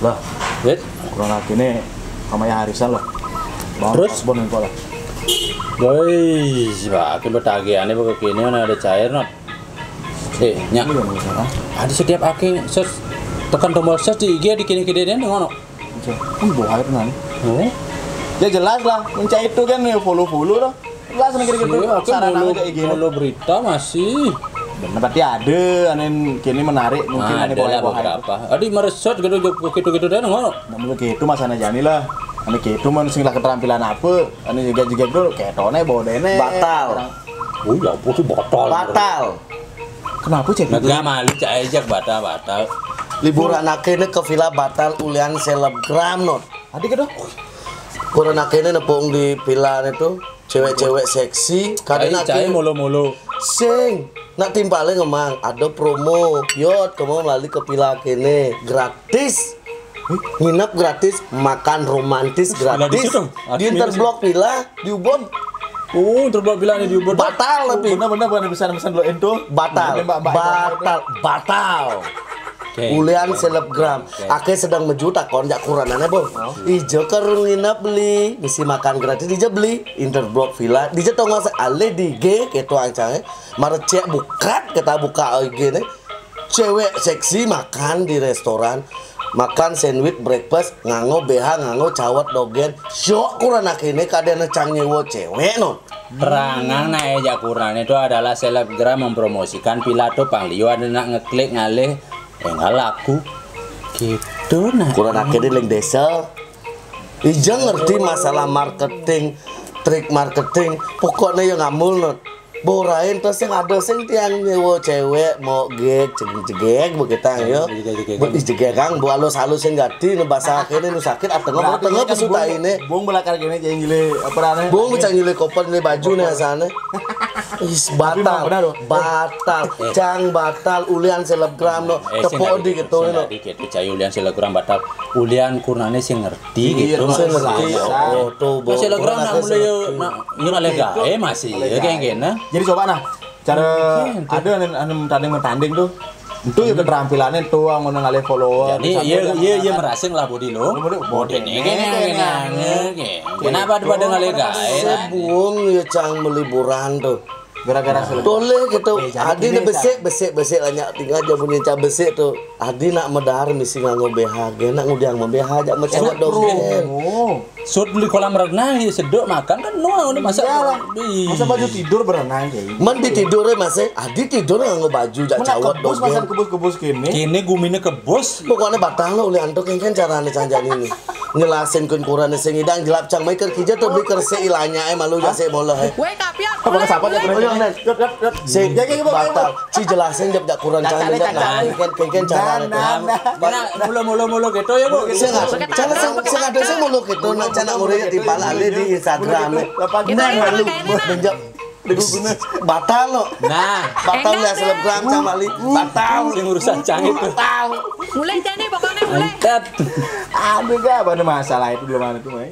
Lah, Wit. kurang lagi nih kamaya Harisan loh. Bang, Terus? Asbon info lah. Boy, semakin bertagihannya begini ada cair not. Nyak. Ini kan misalnya. Ada setiap aki search tekan tombol search di IG di kini-kini dia ngono. Kan bawa air nan. Oh. Ya jelas lah, mencari itu kan ya follow lah. Jelas nih kira-kira Iya, aku sarana follow, aja IG. follow berita masih. Bener berarti ada, aneh kini menarik mungkin aneh Ada lah bawa beberapa. Ada meresot gitu dan ngono. namun gitu masana jani lah. Aneh gitu man sing lah keterampilan apa? Aneh juga dulu ketone bawa dene. Batal. Oh ya ampun sih batal. Batal. Kenapa cek? Nggak malu cak ajak batal. Liburan akhirnya ke villa batal ulian selebgram not. Adik kedok. Kurang akhirnya nepung di villa itu cewek-cewek seksi. Karena Cai mulu-mulu. sing nak timpalnya ngemang ada promo yot kamu lali ke villa kene gratis. Nginep gratis, makan romantis Villa di gratis. situ? Di Interblok villa di Ubon Oh, terbuat bilang di Ubud. batal lebih. Bener bukan pesan dulu itu. Batal. Oke. Ulian selebgram, ake sedang mejuta konjak kuranannya bang. Ijo kerung nginep beli, misi makan gratis dija beli. Interblok villa, dija tau nggak ale di G ketu ancangnya. Marecek bukat kita buka IG nih. Cewek seksi makan di restoran, makan sandwich breakfast, nganggo BH, nganggo cawat dogen. Syok kurang ini kadang cang nyewo cewek non. Perangan naik jakuran itu adalah selebgram mempromosikan pilato panglio ada nak ngeklik ngalih enggak laku gitu nah. Kurang akhirnya link desa. Ija ngerti masalah marketing, trik marketing. Pokoknya yang ngamul not. Borain terus yang ada sing tiang nyewo cewek mau gek cegek begitu yo. Buat kang bu halus-halus yang ganti nu bahasa akhirnya nu sakit atau tengah pesuta ini. Bung belakang gini jangan gile apa namanya? Bung bisa nyilih koper nyilih baju nih sana. Is batal, cang batal ulian selebgram no tepok di gitu no. Dikit cai ulian selebgram batal. Ulian kurnane sing ngerti gitu. Saya ngerti. Oh tuh. Selebgram nak mulai yo ngalih gae masih ya kayak gini. Jadi coba nah, cara ada anu tanding tuh. Itu ya keterampilannya tuh ngono ngalih follower. Jadi iya merasing lah body lo. Body ini kenapa pada ngalih gae? Sebung ya cang meliburan tuh. Gara-gara selebgram. Boleh gitu. jadi Adi gini, nak besek banyak tinggal aja punya cah besek tuh. Adi nak medar misi nganggo BH, nak ngudang mau BH aja macam dogen. Oh. Sud beli kolam renang ya sedok makan kan nuang udah masak. Masa baju tidur berenang kayak. Man di tidurnya mas Adi tidur nganggo baju jak cawat Kebus masa dogen. kebus kini. Kini gumine ke bos. Pokoknya batal lo oleh antuk kan carane canjan ini. Ngelasin kun kurane sing idang gelap cang maker kija tuh beli kerse ilanya malu jase bola Weh kapiat. Apa sahabat ya kurang. Sing batal. Ci jelasin jak kurang cang jak kan carane. Karena mulu gitu ya bu. Sing ada sing mulu gitu nak canak murid timpal ale di Instagram. Malu benjak batal lo. Nah, Batal ya selebgram cang mali. Batal. yang urusan cang itu. Batal. Mulai jadi pokoknya mulai. Antet. Aduh gak ada masalah itu belum ada tuh, Mai.